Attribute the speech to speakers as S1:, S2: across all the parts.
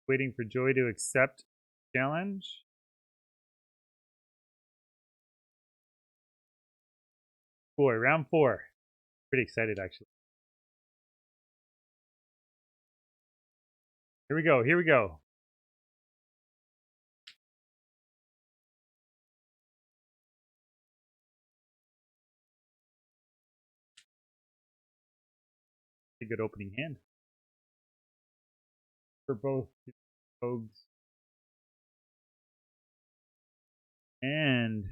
S1: Waiting for Joy to accept challenge. Round 4. Pretty excited actually. Here we go. Here we go. A good opening hand for both rogues and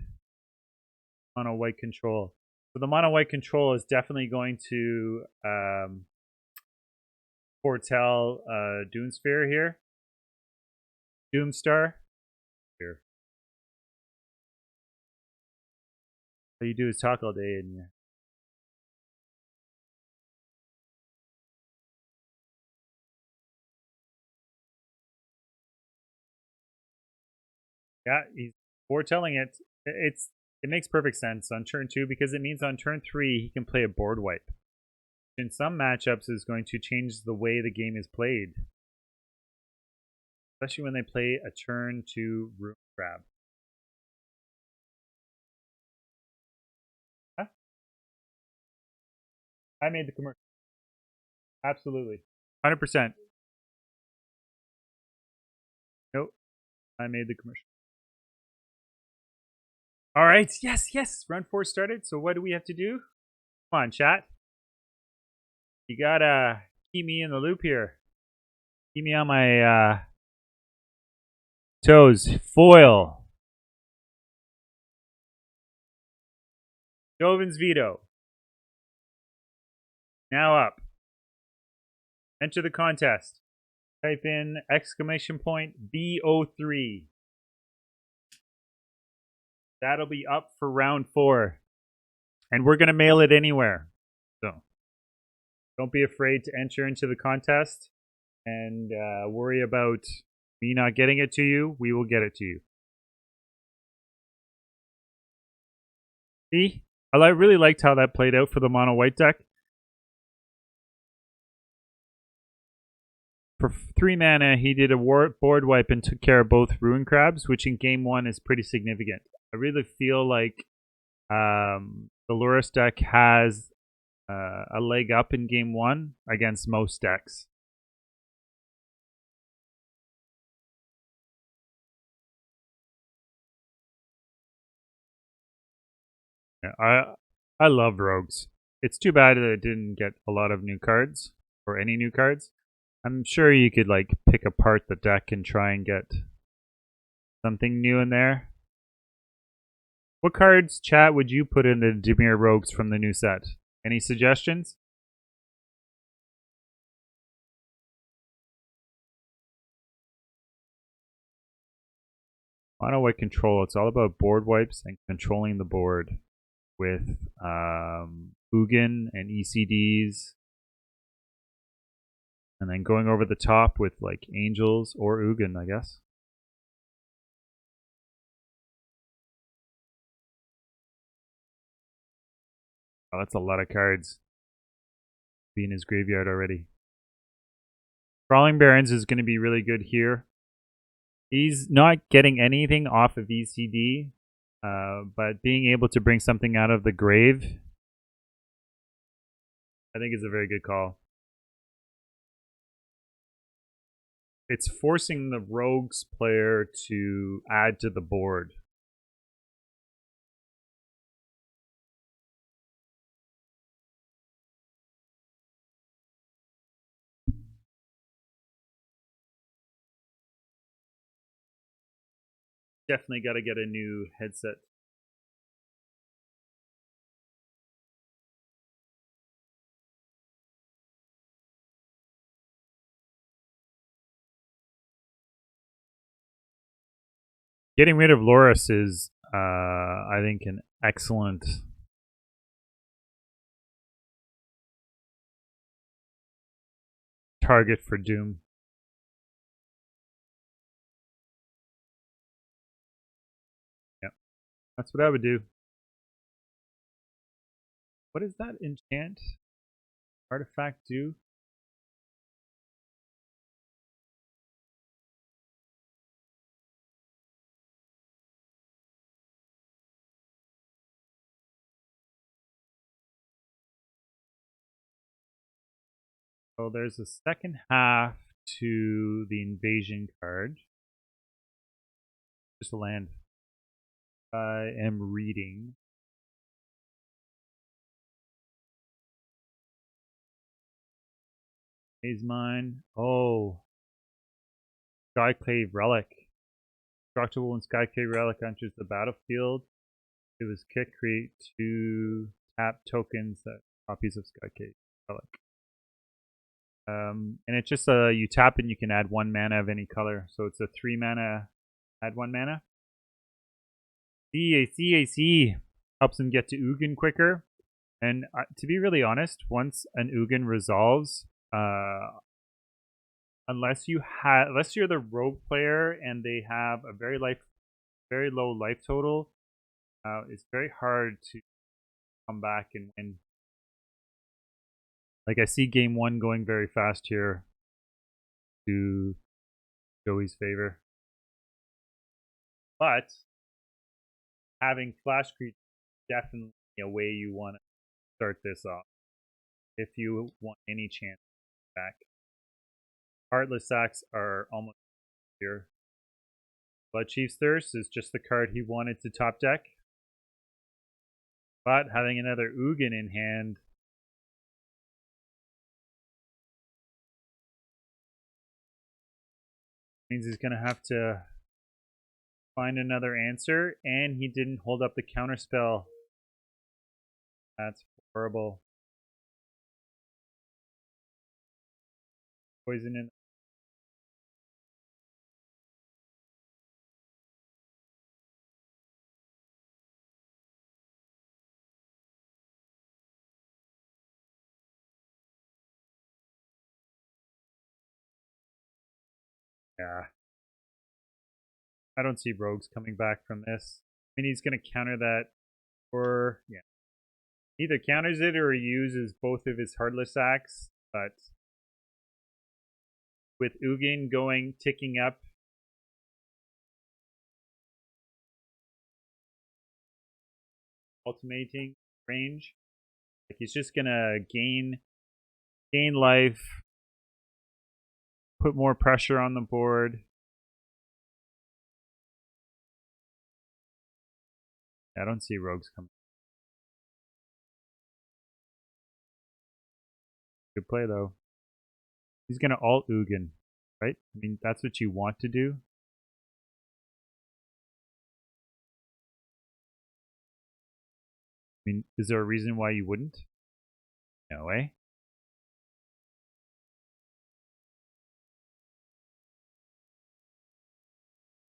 S1: mono white control. So the mono white control is definitely going to foretell Doomsphere here. Doomstar here. All you do is talk all day and yeah, he's foretelling it. It makes perfect sense on turn 2 because it means on turn 3 he can play a board wipe. In some matchups is going to change the way the game is played. Especially when they play a turn 2 room grab. Huh? I made the commercial. Absolutely. 100%. Nope. I made the commercial. All right. Yes, yes. Round 4 started. So what do we have to do? Come on, chat. You gotta keep me in the loop here. Keep me on my toes. Foil. Jovin's Veto. Now up. Enter the contest. Type in exclamation point BO3. That'll be up for round 4. And we're going to mail it anywhere. So don't be afraid to enter into the contest and worry about me not getting it to you. We will get it to you. See? I really liked how that played out for the mono white deck. For 3 mana, he did a board wipe and took care of both Ruin Crabs, which in game 1 is pretty significant. I really feel like the Lurrus deck has a leg up in game 1 against most decks. Yeah, I love Rogues. It's too bad that it didn't get a lot of new cards or any new cards. I'm sure you could like pick apart the deck and try and get something new in there. What cards, chat, would you put in the Dimir Rogues from the new set? Any suggestions? Mono white control. It's all about board wipes and controlling the board with Ugin and ECDs. And then going over the top with like Angels or Ugin, I guess. Oh, that's a lot of cards. Be in his graveyard already. Crawling Barons is going to be really good here. He's not getting anything off of ECD, but being able to bring something out of the grave, I think is a very good call. It's forcing the Rogues player to add to the board. Definitely got to get a new headset. Getting rid of Lurrus is, I think, an excellent target for Doom. Yeah, that's what I would do. What does that enchant artifact do? So there's a second half to the invasion card. Just a land. I am reading. Is mine. Oh. Skyclave Relic. Destructible when Skyclave Relic enters the battlefield. It was kick, create 2 tap tokens that copies of Skyclave Relic. And it's just you tap and you can add 1 mana of any color. So it's a 3 mana, add 1 mana. I see. Helps him get to Ugin quicker. And to be really honest, once an Ugin resolves, unless you're the rogue player and they have a very low life total, it's very hard to come back and win. Like I see game 1 going very fast here to Joey's favor. But having flash creep definitely a way you want to start this off if you want any chance back. Heartless Sacks are almost here. Bloodchief's Thirst is just the card he wanted to top deck. But having another Ugin in hand means he's going to have to find another answer, and he didn't hold up the counterspell. That's horrible. Poison in. Yeah. I don't see rogues coming back from this. I mean, he's going to counter that, or yeah, either counters it or he uses both of his Heartless Axe. But with Ugin ticking up, ultimating range, like he's just gonna gain life, put more pressure on the board. I don't see rogues coming. Good play though. He's gonna alt Ugin, right? I mean, that's what you want to do. I mean, is there a reason why you wouldn't? No way.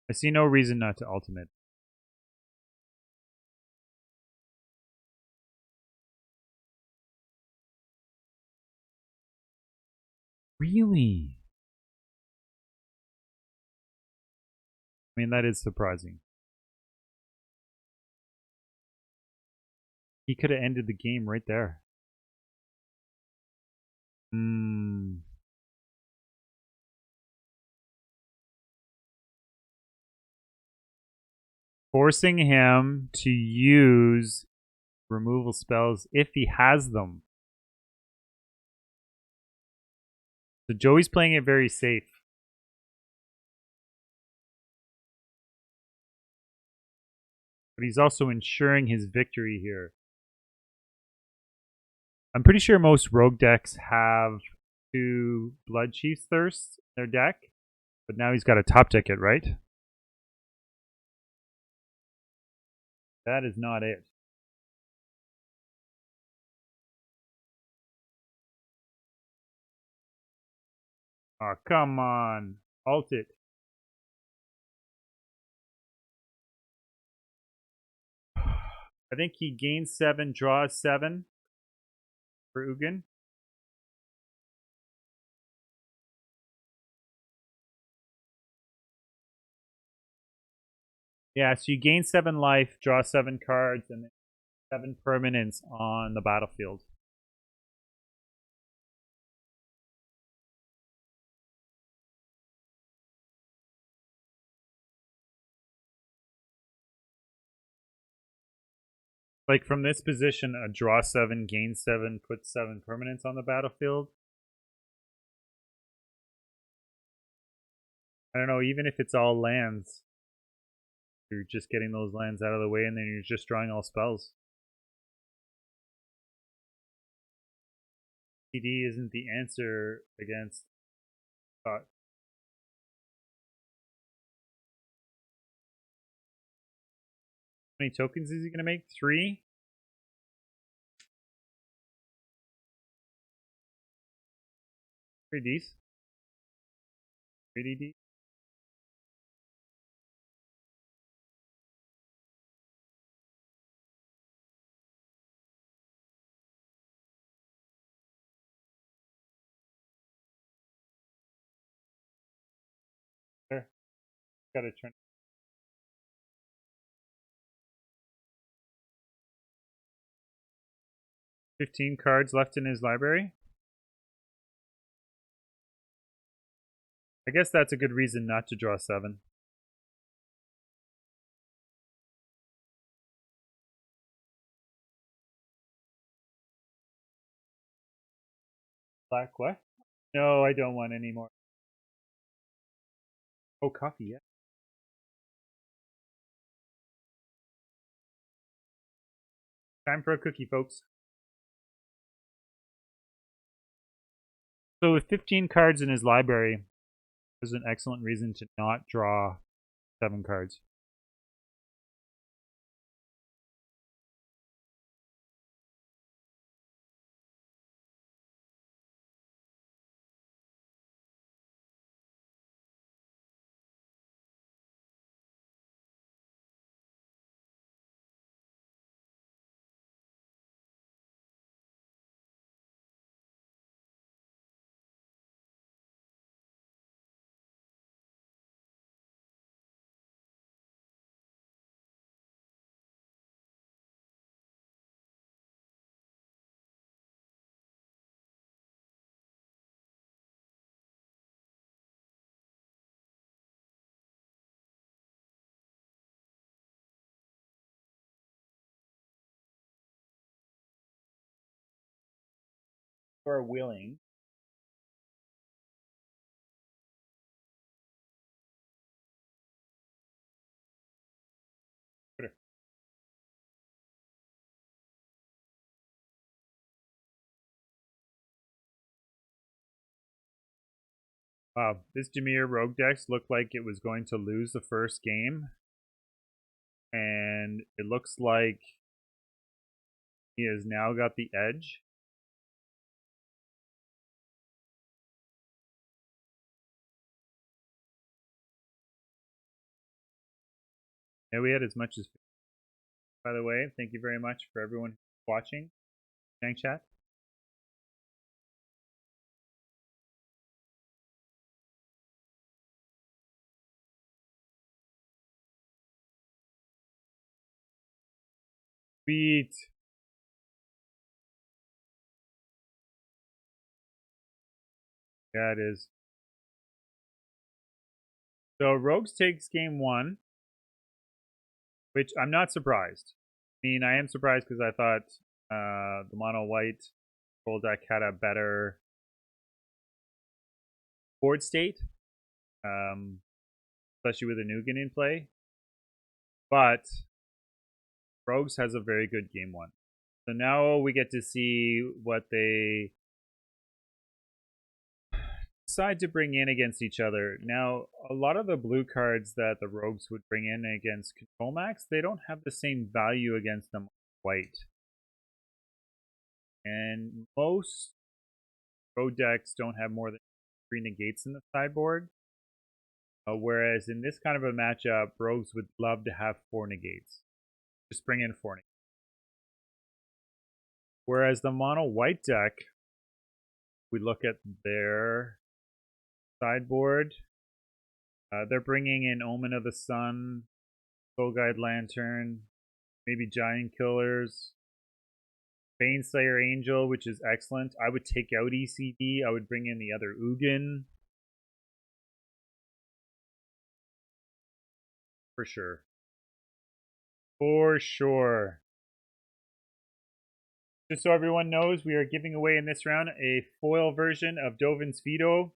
S1: I see no reason not to ultimate. Really? I mean, that is surprising. He could have ended the game right there. Forcing him to use removal spells if he has them. So Joey's playing it very safe. But he's also ensuring his victory here. I'm pretty sure most rogue decks have 2 Bloodchief's Thirsts in their deck. But now he's got to top deck it, right? That is not it. Oh, come on. Alt it. I think he gains 7, draws 7 for Ugin. Yeah, so you gain 7 life, draw 7 cards, and 7 permanents on the battlefield. Like from this position, a draw 7, gain 7, put 7 permanents on the battlefield. I don't know, even if it's all lands, you're just getting those lands out of the way and then you're just drawing all spells. CD isn't the answer against thought. How many tokens is he going to make? 3? 3Ds? 3DD? There. Got to turn. 15 cards left in his library. I guess that's a good reason not to draw 7. Black what? No, I don't want any more. Oh, coffee, yeah. Time for a cookie, folks. So with 15 cards in his library, there's an excellent reason to not draw 7 cards. Are willing. Wow, this Jameer Rogue Dex looked like it was going to lose the first game. And it looks like he has now got the edge. Yeah, we had as much as. By the way, thank you very much for everyone watching. Thanks, chat. Sweet. Yeah, it is. So Rogues takes game 1, which I'm not surprised. I mean, I am surprised because I thought the mono white full deck had a better board state, especially with a Nugan in play. But Rogues has a very good game 1. So now we get to see what they decide to bring in against each other. Now, a lot of the blue cards that the Rogues would bring in against Control Max, they don't have the same value against them white. And most Rogue decks don't have more than 3 negates in the sideboard. Whereas in this kind of a matchup, Rogues would love to have 4 negates. Just bring in 4 negates. Whereas the mono white deck, we look at their sideboard. They're bringing in Omen of the Sun, Soul Guide Lantern, maybe Giant Killers, Baneslayer Angel, which is excellent. I would take out ECD. I would bring in the other Ugin. For sure. For sure. Just so everyone knows, we are giving away in this round a foil version of Dovin's Veto.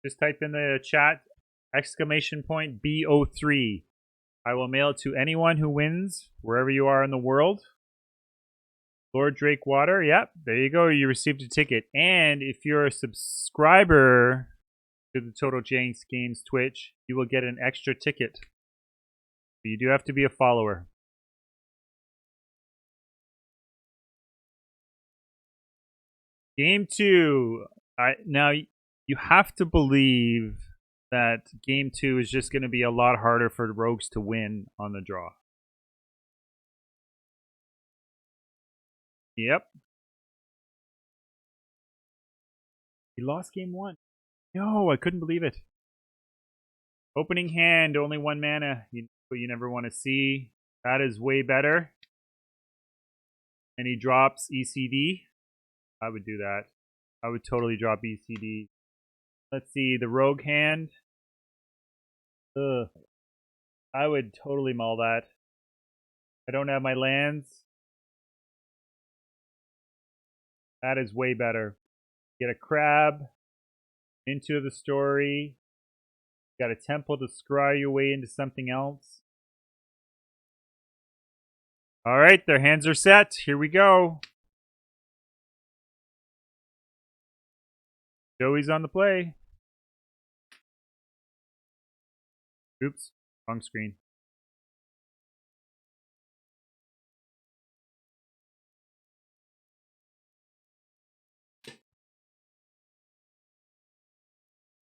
S1: Just type in the chat Exclamation point BO3. I will mail it to anyone who wins, wherever you are in the world. Lord Drake Water, yep, there you go. You received a ticket. And if you're a subscriber to the Total Janks Games Twitch, you will get an extra ticket. But you do have to be a follower. Game 2. Now, you have to believe that Game 2 is just going to be a lot harder for the Rogues to win on the draw. Yep. He lost Game 1. No, I couldn't believe it. Opening hand, only 1 mana. What you never want to see. That is way better. And he drops ECD. I would do that. I would totally drop ECD. Let's see, the Rogue hand. Ugh. I would totally mull that. I don't have my lands. That is way better. Get a crab into the story. Got a temple to scry your way into something else. All right, their hands are set. Here we go. Joey's on the play. Oops, wrong screen.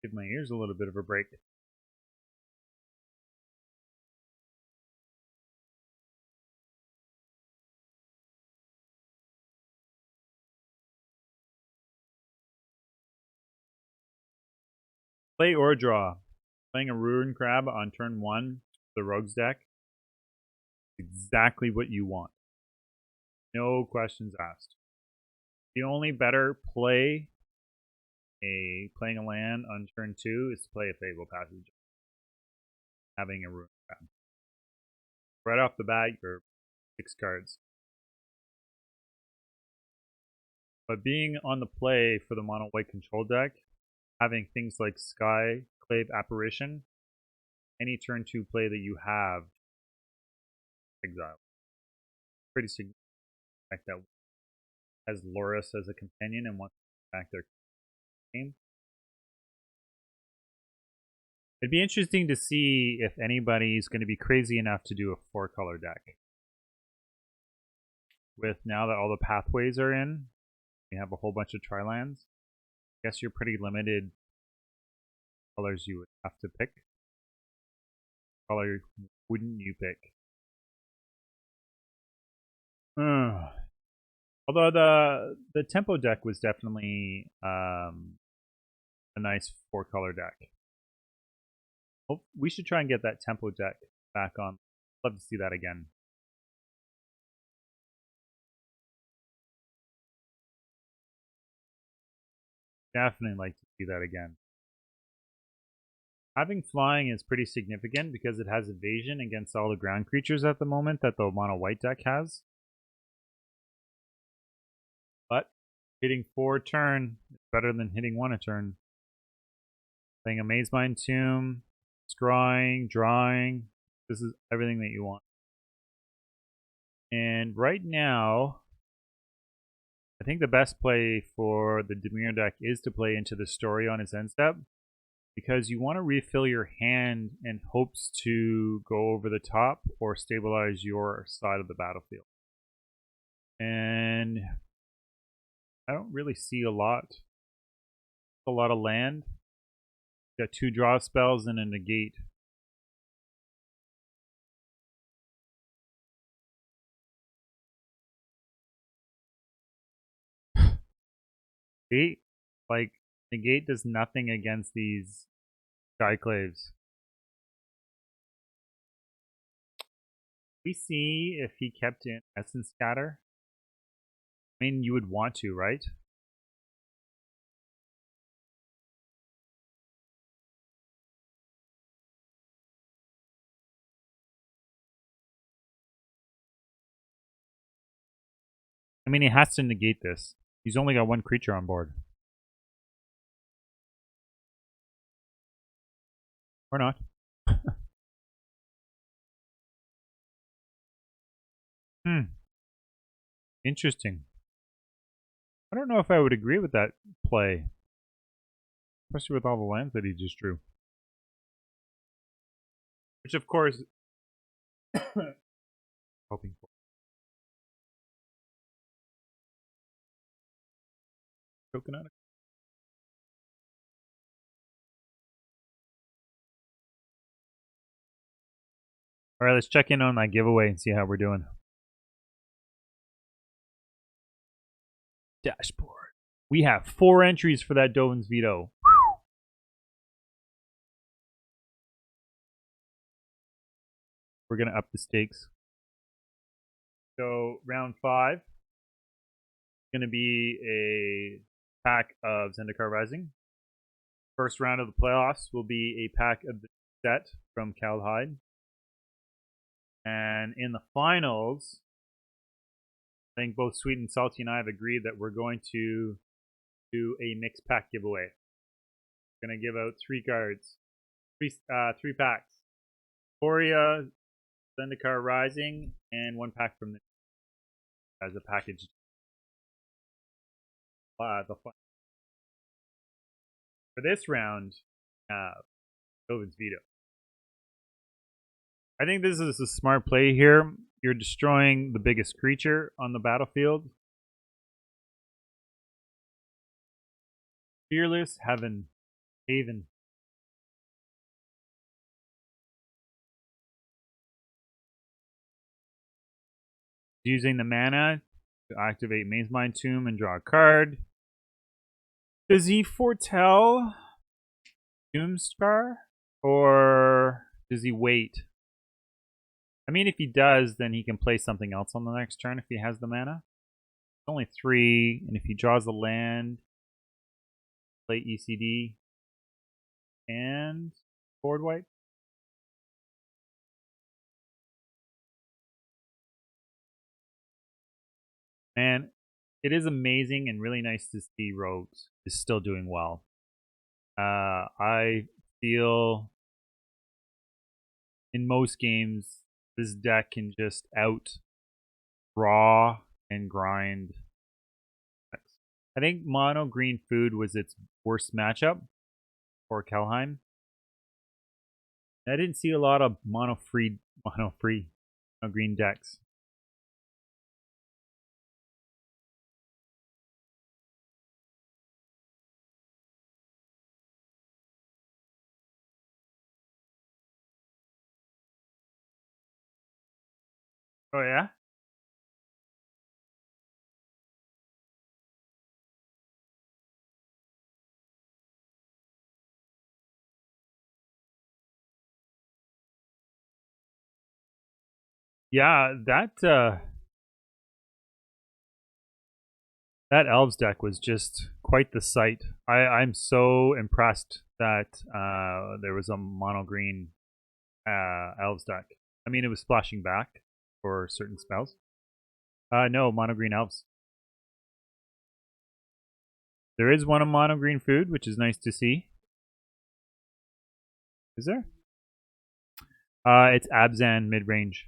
S1: Give my ears a little bit of a break. Play or draw. Playing a Ruin Crab on turn 1, the Rogues deck. Exactly what you want. No questions asked. The only better play playing a land on turn 2 is to play a Fable Passage. Having a Ruin Crab. Right off the bat, you're 6 cards. But being on the play for the mono white control deck, having things like Sky, Clave, Apparition, any turn 2 play that you have, exile. Pretty significant that has Loris as a companion and wants to back their game. It'd be interesting to see if anybody's going to be crazy enough to do a 4-color deck. With now that all the pathways are in, we have a whole bunch of tri-lands. I guess you're pretty limited colors you would have to pick. What color wouldn't you pick? Although the tempo deck was definitely a nice 4-color deck. Well, we should try and get that tempo deck back on. Love to see that again. Definitely like to see that again. Having flying is pretty significant because it has evasion against all the ground creatures at the moment that the mono white deck has. But hitting 4 a turn is better than hitting 1 a turn. Playing a Maze Mind Tomb, scrying, drawing. This is everything that you want. And right now, I think the best play for the Dimir deck is to play into the story on his end step, because you want to refill your hand in hopes to go over the top or stabilize your side of the battlefield. And I don't really see a lot of land. Got 2 draw spells and a negate. See? Like, negate does nothing against these Skyclaves. We see if he kept in Essence Scatter. I mean, you would want to, right? I mean, he has to negate this. He's only got 1 creature on board. Or not. Interesting. I don't know if I would agree with that play, especially with all the lands that he just drew. Which, of course, hoping for. Coconut. All right, let's check in on my giveaway and see how we're doing. Dashboard. We have 4 entries for that Dovin's Veto. We're going to up the stakes. So round 5 is going to be a pack of Zendikar Rising. First round of the playoffs will be a pack of the set from Kaldheim. And in the finals, I think both Sweet and Salty and I have agreed that we're going to do a mixed pack giveaway. We're going to give out 3 cards, 3 packs. Korea, Zendikar Rising, and 1 pack from the as a package. For this round, Dovin's Veto. I think this is a smart play here. You're destroying the biggest creature on the battlefield. Fearless Haven. Using the mana to activate Mazemind Tomb and draw a card. Does he foretell Doomscar? Or does he wait? I mean, if he does, then he can play something else on the next turn if he has the mana. It's only 3, and if he draws a land, play ECD and board wipe. Man, it is amazing and really nice to see Rogues is still doing well. I feel in most games this deck can just out draw and grind. I think mono green food was its worst matchup for Kaldheim. I didn't see a lot of mono green decks. Oh yeah? Yeah, that Elves deck was just quite the sight. I'm so impressed that there was a mono green Elves deck. I mean, it was splashing back for certain spells. No, mono green Elves. There is one of mono green food, which is nice to see. Is there? It's Abzan mid range.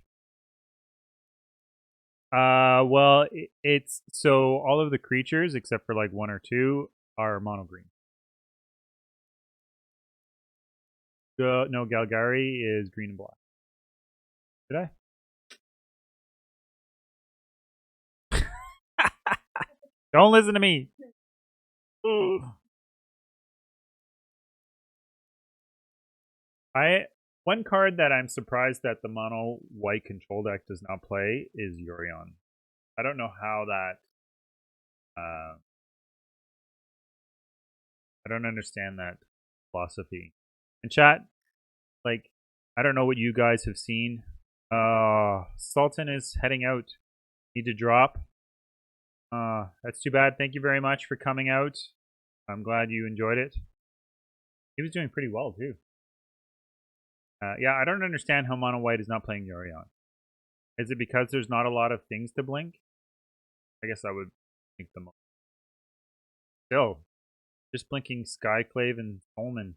S1: Well, it's so all of the creatures except for like 1 or 2 are mono green. No, Galgari is green and black. Did I? Don't listen to me. One card that I'm surprised that the mono white control deck does not play is Yorion. I don't know how that. I don't understand that philosophy. And chat, like, I don't know what you guys have seen. Sultan is heading out. Need to drop. That's too bad. Thank you very much for coming out. I'm glad you enjoyed it. He was doing pretty well too. Yeah, I don't understand how Mono White is not playing Yorion. Is it because there's not a lot of things to blink? I guess I would think the most. Still, just blinking Skyclave and Tolman.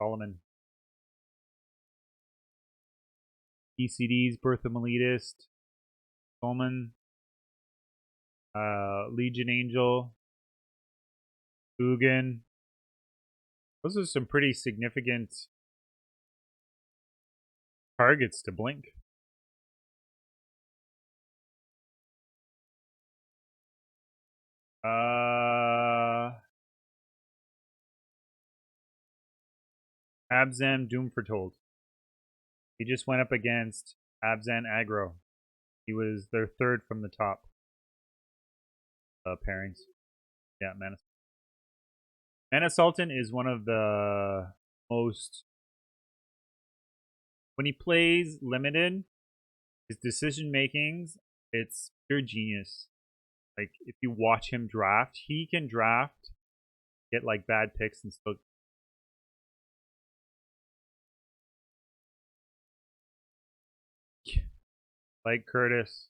S1: Solomon. ECD's Birth of Elitist. Solomon. Legion Angel. Ugin. Those are some pretty significant targets to blink. Abzan Doom Foretold. He just went up against Abzan Aggro. He was their third from the top pairings. Yeah, Mana Sultan is one of the most. When he plays limited, his decision makings, it's pure genius. Like if you watch him draft, he can draft, get like bad picks and still. Like Curtis.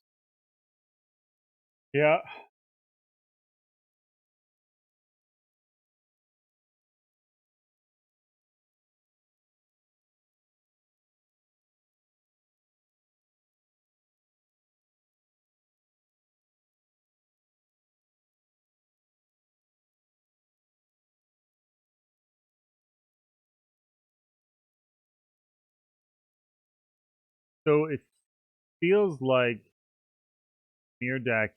S1: Yeah. So it feels like Mirror Deck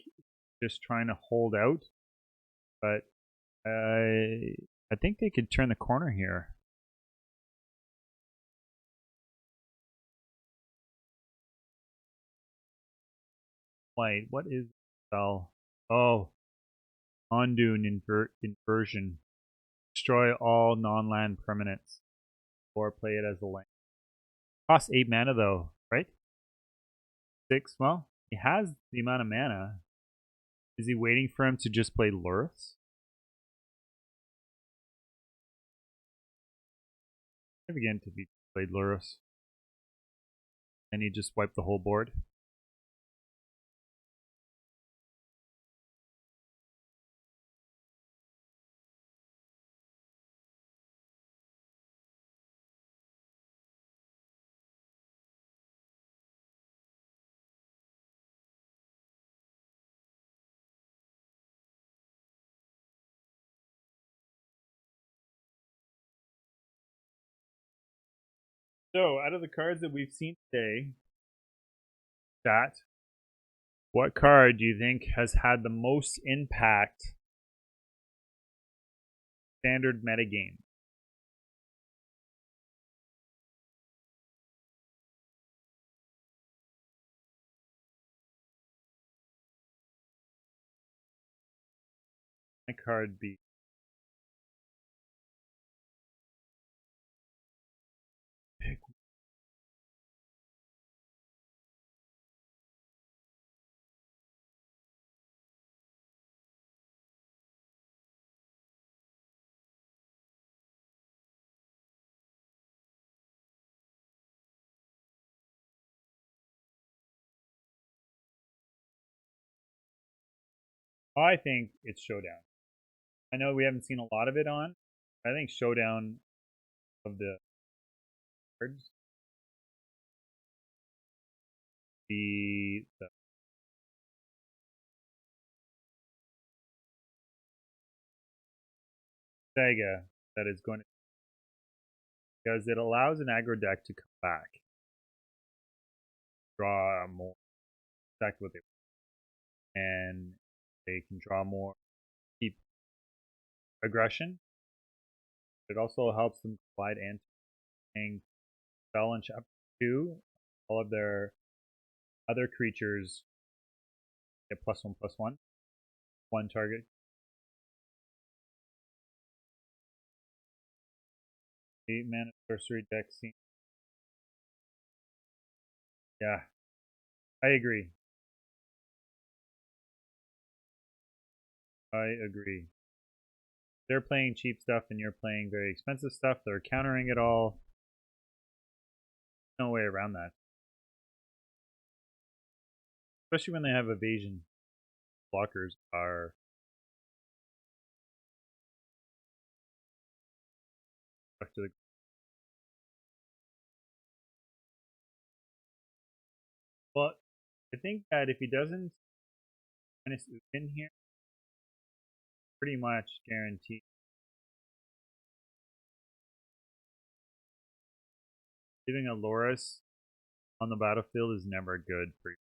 S1: just trying to hold out, but I think they could turn the corner here. Wait, what is spell? Oh, Ondoon inversion. Destroy all non-land permanents, or play it as a land. Costs 8 mana though, right? 6. Well, he has the amount of mana. Is he waiting for him to just play Lurths? Significant if he played Lurths. And he just wiped the whole board. So, out of the cards that we've seen today, chat, what card do you think has had the most impact standard metagame? My card be pick. I think it's Showdown. I know we haven't seen a lot of it on. I think Showdown of the cards, the Sega that is going to, because it allows an aggro deck to come back, draw more, exactly what they want, and they can draw more, keep aggression. It also helps them provide anti spell in chapter 2. All of their other creatures get +1/+1. One target. 8 mana sorcery deck scene. Yeah, I agree. I agree. They're playing cheap stuff and you're playing very expensive stuff. They're countering it all. No way around that. Especially when they have evasion. Blockers are stuck to the But I think that if he doesn't minus in here, pretty much guaranteed. Leaving a Loris on the battlefield is never good for you.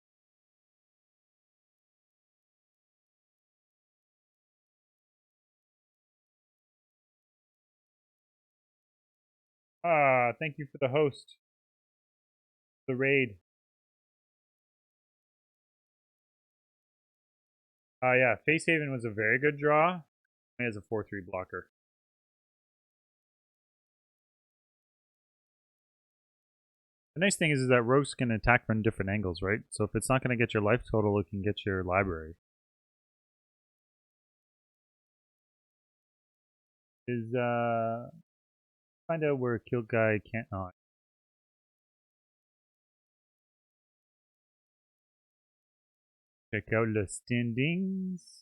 S1: Ah, thank you for the host. The raid. Yeah, Facehaven was a very good draw. He has a 4-3 blocker. The nice thing is that rogues can attack from different angles, right? So if it's not going to get your life total, it can get your library. Is find out where kill guy can't not. Check out the standings.